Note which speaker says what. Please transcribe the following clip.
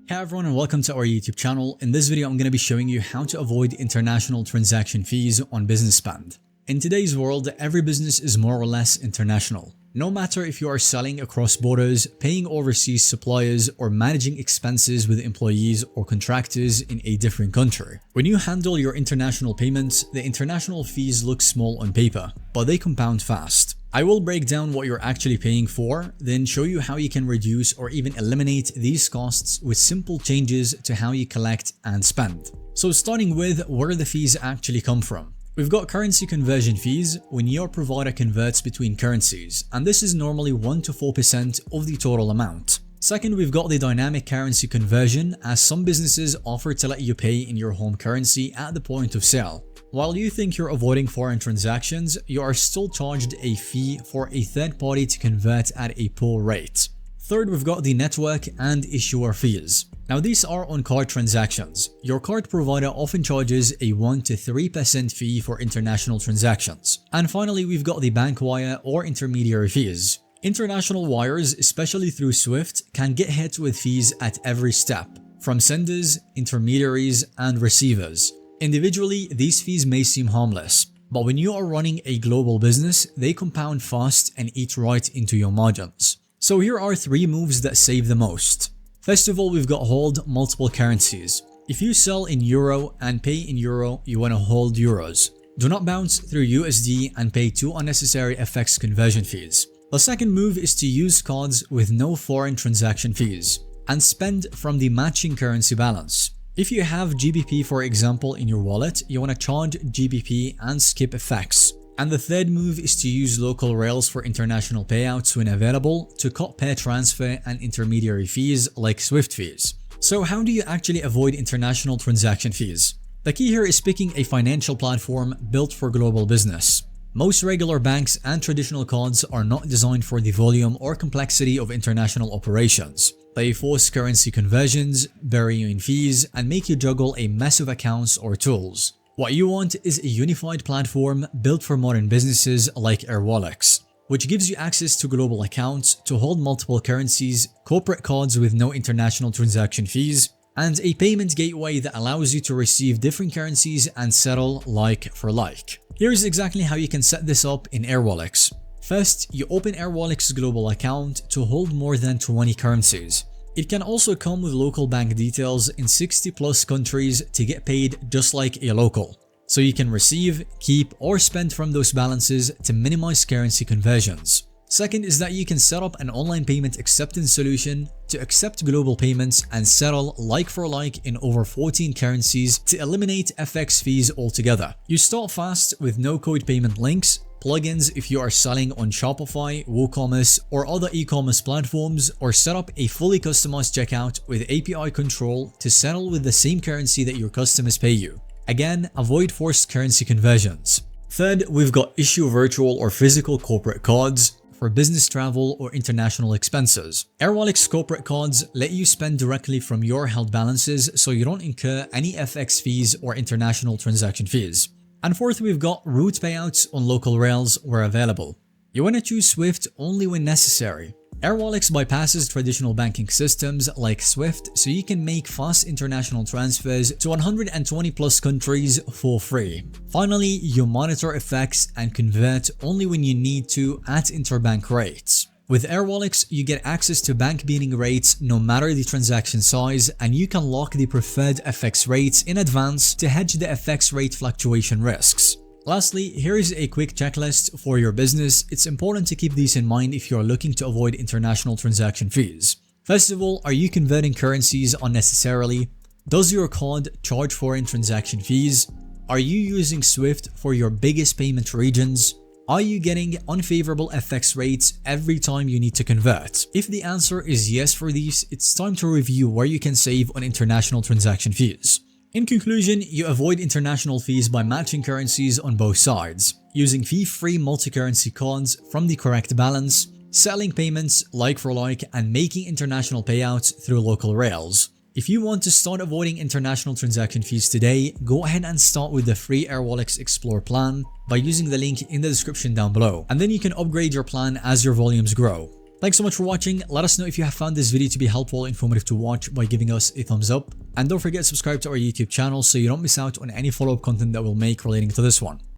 Speaker 1: Hey everyone and welcome to our YouTube channel. In this video I'm going to be showing you how to avoid international transaction fees on business spend. In today's world, every business is more or less international. No matter if you are selling across borders, paying overseas suppliers, or managing expenses with employees or contractors in a different country. When you handle your international payments, the international fees look small on paper, but they compound fast. I will break down what you're actually paying for, then show you how you can reduce or even eliminate these costs with simple changes to how you collect and spend. So starting with where the fees actually come from. We've got currency conversion fees when your provider converts between currencies, and this is normally 1 to 4% of the total amount. Second, we've got the dynamic currency conversion, as some businesses offer to let you pay in your home currency at the point of sale. While you think you're avoiding foreign transactions, you are still charged a fee for a third party to convert at a poor rate. Third, we've got the network and issuer fees. Now these are on card transactions. Your card provider often charges a 1 to 3% fee for international transactions. And finally, we've got the bank wire or intermediary fees. International wires, especially through SWIFT, can get hit with fees at every step, from senders, intermediaries, and receivers. Individually, these fees may seem harmless, but when you are running a global business, they compound fast and eat right into your margins. So here are 3 moves that save the most. First of all, we've got hold multiple currencies. If you sell in euro and pay in euro, you want to hold euros. Do not bounce through USD and pay 2 unnecessary FX conversion fees. The second move is to use cards with no foreign transaction fees and spend from the matching currency balance. If you have GBP, for example, in your wallet, you want to charge GBP and skip FX. And the third move is to use local rails for international payouts when available to cut pair transfer and intermediary fees like SWIFT fees. So how do you actually avoid international transaction fees? The key here is picking a financial platform built for global business. Most regular banks and traditional cards are not designed for the volume or complexity of international operations. They force currency conversions, bury you in fees, and make you juggle a mess of accounts or tools. What you want is a unified platform built for modern businesses like Airwallex, which gives you access to global accounts to hold multiple currencies, corporate cards with no international transaction fees, and a payment gateway that allows you to receive different currencies and settle like for like. Here's exactly how you can set this up in Airwallex. First, you open Airwallex global account to hold more than 20 currencies. It can also come with local bank details in 60 plus countries to get paid just like a local. So you can receive, keep, or spend from those balances to minimize currency conversions. Second is that you can set up an online payment acceptance solution to accept global payments and settle like for like in over 14 currencies to eliminate FX fees altogether. You start fast with no-code payment links, plugins if you are selling on Shopify, WooCommerce, or other e-commerce platforms, or set up a fully customized checkout with API control to settle with the same currency that your customers pay you. Again, avoid forced currency conversions. Third, we've got issue virtual or physical corporate cards for business travel or international expenses. Airwallex corporate cards let you spend directly from your held balances so you don't incur any FX fees or international transaction fees. And fourth, we've got route payouts on local rails where available. You want to choose SWIFT only when necessary. Airwallex bypasses traditional banking systems like SWIFT, so you can make fast international transfers to 120 plus countries for free. Finally, you monitor FX and convert only when you need to at interbank rates. With Airwallex, you get access to bank beating rates no matter the transaction size, and you can lock the preferred FX rates in advance to hedge the FX rate fluctuation risks. Lastly, here is a quick checklist for your business. It's important to keep these in mind if you are looking to avoid international transaction fees. First of all, are you converting currencies unnecessarily? Does your card charge foreign transaction fees? Are you using SWIFT for your biggest payment regions? Are you getting unfavorable FX rates every time you need to convert? If the answer is yes for these, it's time to review where you can save on international transaction fees. In conclusion, you avoid international fees by matching currencies on both sides, using fee-free multi-currency cards from the correct balance, settling payments like for like, and making international payouts through local rails. If you want to start avoiding international transaction fees today, go ahead and start with the free Airwallex Explore plan by using the link in the description down below, and then you can upgrade your plan as your volumes grow. Thanks so much for watching. Let us know if you have found this video to be helpful or informative to watch by giving us a thumbs up. And don't forget to subscribe to our YouTube channel so you don't miss out on any follow-up content that we'll make relating to this one.